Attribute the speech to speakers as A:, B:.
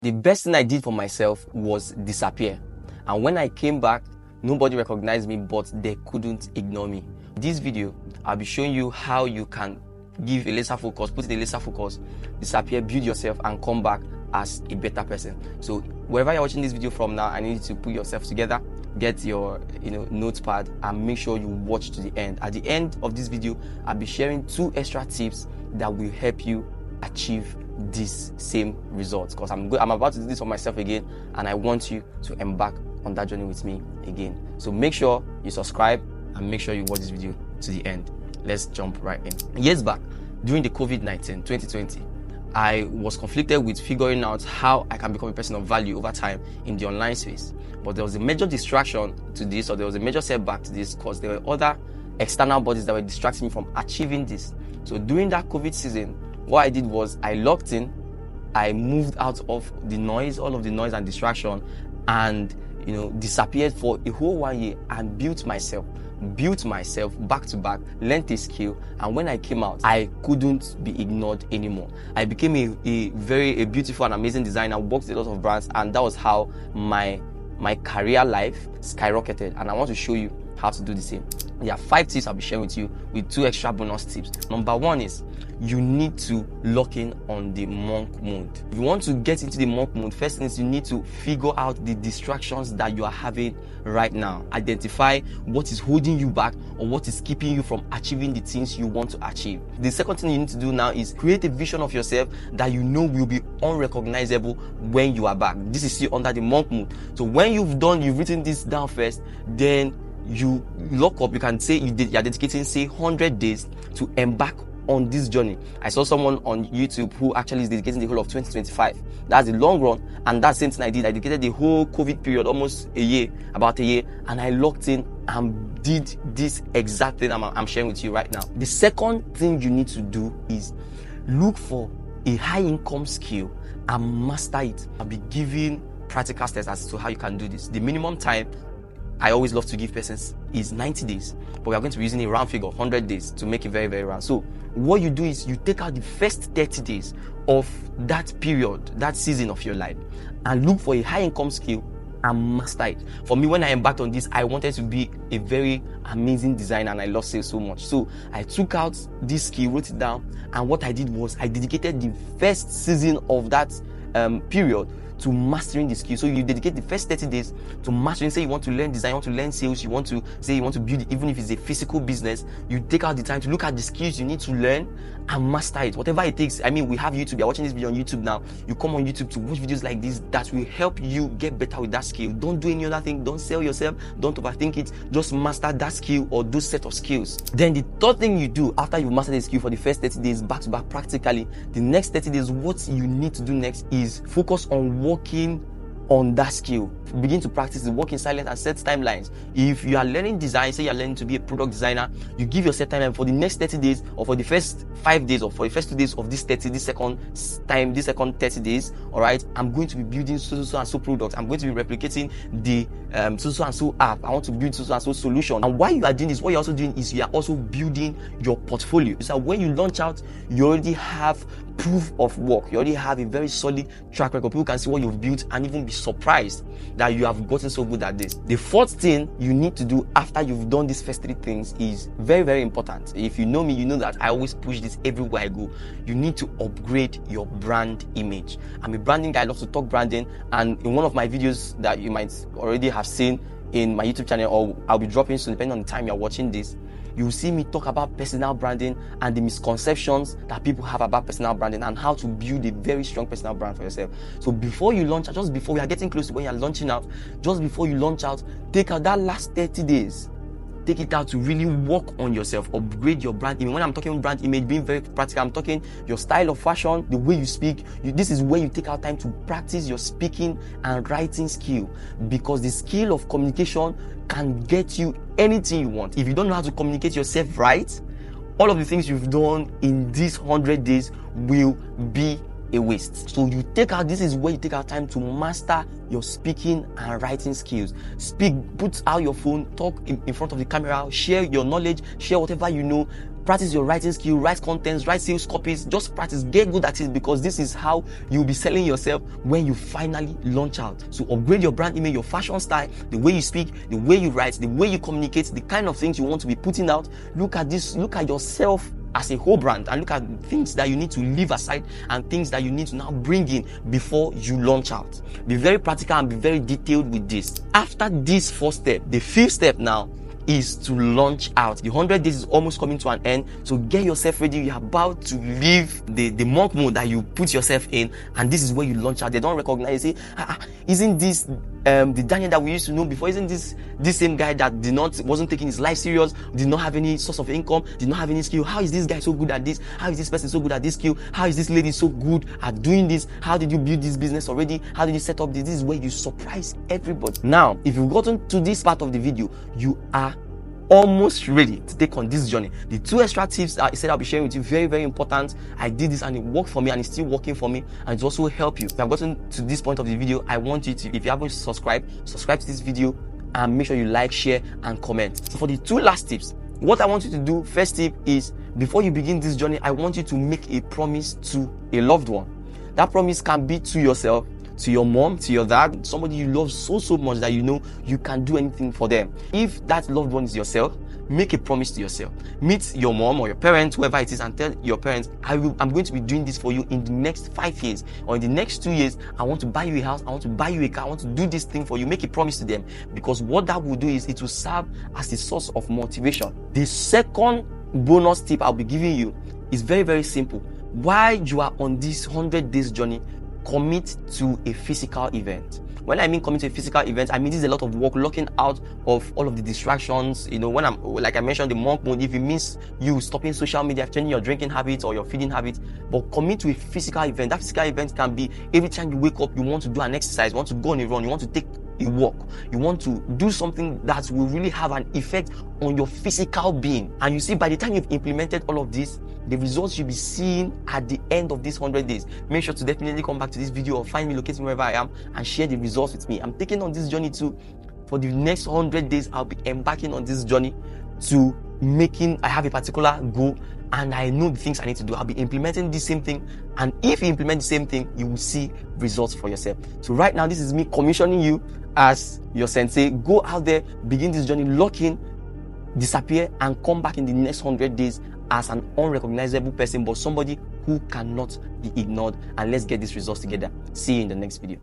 A: The best thing I did for myself was disappear. And when I came back, nobody recognized me, but they couldn't ignore me. In this video, I'll be showing you how you can give a laser focus, put in a laser focus, disappear, build yourself, and come back as a better person. So wherever you're watching this video from now, I need you to put yourself together, get your notepad, and make sure you watch to the end. At the end of this video, I'll be sharing 2 extra tips that will help you achieve this same result, because I'm about to do this for myself again, and I want you to embark on that journey with me again. So make sure you subscribe and make sure you watch this video to the end. Let's jump right in. Years back, during the COVID-19 2020, I was conflicted with figuring out how I can become a person of value over time in the online space. But there was a major distraction to this, or there was a major setback to this, because there were other external bodies that were distracting me from achieving this. So during that COVID season, what I did was I locked in, I moved out of the noise, all of the noise and distraction, and disappeared for a whole 1 year and built myself back to back, learned a skill, and when I came out, I couldn't be ignored anymore. I became a beautiful and amazing designer, worked with a lot of brands, and that was how my career life skyrocketed. And I want to show you how to do the same. There are 5 tips I'll be sharing with you, with 2 extra bonus tips. Number 1 is you need to lock in on the monk mode. If you want to get into the monk mode, first thing is you need to figure out the distractions that you are having right now. Identify what is holding you back or what is keeping you from achieving the things you want to achieve. The second thing you need to do now is create a vision of yourself that you know will be unrecognizable when you are back. This is still under the monk mode. So when you've written this down first, then you lock up. You can say you're dedicating, say, 100 days to embark on this journey. I saw someone on YouTube who actually is dedicating the whole of 2025. That's the long run, and that's the same thing I did. I dedicated the whole COVID period, almost about a year, and I locked in and did this exact thing I'm sharing with you right now. The second thing you need to do is look for a high income skill and master it. I'll be giving practical steps as to how you can do this. The minimum time I always love to give persons is 90 days, but we are going to be using a round figure, 100 days, to make it very, very round. So what you do is you take out the first 30 days of that period, that season of your life, and look for a high income skill and master it. For me, when I embarked on this, I wanted to be a very amazing designer, and I love sales so much. So I took out this skill, wrote it down, and what I did was I dedicated the first season of that period to mastering the skill. So you dedicate the first 30 days to mastering. Say you want to learn design, you want to learn sales, you want to build it, even if it's a physical business. You take out the time to look at the skills you need to learn and master it, whatever it takes. I mean, we have YouTube. You're watching this video on YouTube now. You come on YouTube to watch videos like this that will help you get better with that skill. Don't do any other thing. Don't sell yourself. Don't overthink it. Just master that skill or those set of skills. Then the third thing you do after you master the skill for the first 30 days back to back practically, the next 30 days, what you need to do next is focus on working on that skill. Begin to practice the work in silence and set timelines. If you are learning design, say you are learning to be a product designer, you give yourself timeline for the next 30 days, or for the first 5 days, or for the first 2 days of this second 30 days. All right, I'm going to be building so and so products. I'm going to be replicating the so and so app. I want to build so and so solution. And while you are doing this, what you're also doing is you are also building your portfolio. So when you launch out, you already have proof of work. You already have a very solid track record. People can see what you've built and even be surprised that you have gotten so good at this. The fourth thing you need to do after you've done these first 3 things is very, very important. If you know me, you know that I always push this everywhere I go. You need to upgrade your brand image. I'm a branding guy. I love to talk branding, and in one of my videos that you might already have seen in my YouTube channel, or I'll be dropping soon, depending on the time you're watching this, you will see me talk about personal branding and the misconceptions that people have about personal branding and how to build a very strong personal brand for yourself. So before you launch out, just before we are getting close to when you're launching out, just before you launch out, take out that last 30 days. Take it out to really work on yourself, upgrade your brand image. When I'm talking brand image, being very practical, I'm talking your style of fashion, the way you speak. This is where you take out time to practice your speaking and writing skill, because the skill of communication can get you anything you want. If you don't know how to communicate yourself right, all of the things you've done in these 100 days will be a waste. So this is where you take out time to master your speaking and writing skills. Speak, put out your phone, talk in front of the camera, share your knowledge, share whatever you know, Practice your writing skill, write contents, write sales copies. Just practice, get good at it, because this is how you'll be selling yourself when you finally launch out. So upgrade your brand image, your fashion style, the way you speak, the way you write, the way you communicate, the kind of things you want to be putting out. Look at this, look at yourself as a whole brand, and look at things that you need to leave aside and things that you need to now bring in before you launch out. Be very practical and be very detailed with this. After this first step, the fifth step now is to launch out. The 100 days is almost coming to an end, so get yourself ready. You're about to leave the monk mode that you put yourself in, and this is where you launch out. They don't recognize it. Isn't this the Daniel that we used to know before? Isn't this same guy that wasn't taking his life serious, did not have any source of income, did not have any skill? How is this guy so good at this? How is this person so good at this skill? How is this lady so good at doing this? How did you build this business already? How did you set up this? This is where you surprise everybody. Now, if you've gotten to this part of the video, you are almost ready to take on this journey. The 2 extra tips I said I'll be sharing with you, very, very important. I did this and it worked for me, and it's still working for me, and it also help you. If I've gotten to this point of the video, I want you to, if you haven't subscribe to this video, and make sure you like, share, and comment. So for the 2 last tips, what I want you to do, first tip is, before you begin this journey, I want you to make a promise to a loved one. That promise can be to yourself, to your mom, to your dad, somebody you love so much that you know you can do anything for them. If that loved one is yourself, make a promise to yourself. Meet your mom or your parents, whoever it is, and tell your parents, I'm going to be doing this for you in the next 5 years, or in the next 2 years. I want to buy you a house, I want to buy you a car, I want to do this thing for you. Make a promise to them, because what that will do is it will serve as a source of motivation. The second bonus tip I'll be giving you is very, very simple. While you are on this 100 days journey, commit to a physical event. When I mean commit to a physical event, I mean this is a lot of work, locking out of all of the distractions. You know, when I'm, like I mentioned, the monk mode, if it means you stopping social media, changing your drinking habits or your feeding habits, but commit to a physical event. That physical event can be every time you wake up, you want to do an exercise, you want to go on a run, you want to take a walk, you want to do something that will really have an effect on your physical being. And you see, by the time you've implemented all of this, the results you'll be seeing at the end of these 100 days. Make sure to definitely come back to this video or find me locating wherever I am and share the results with me. I'm taking on this journey too. For the next 100 days, I'll be embarking on this journey to I have a particular goal, and I know the things I need to do. I'll be implementing the same thing, and if you implement the same thing, you will see results for yourself. So right now, this is me commissioning you as your sensei. Go out there, begin this journey, lock in, disappear, and come back in the next 100 days as an unrecognizable person, but somebody who cannot be ignored. And let's get these results together. See you in the next video.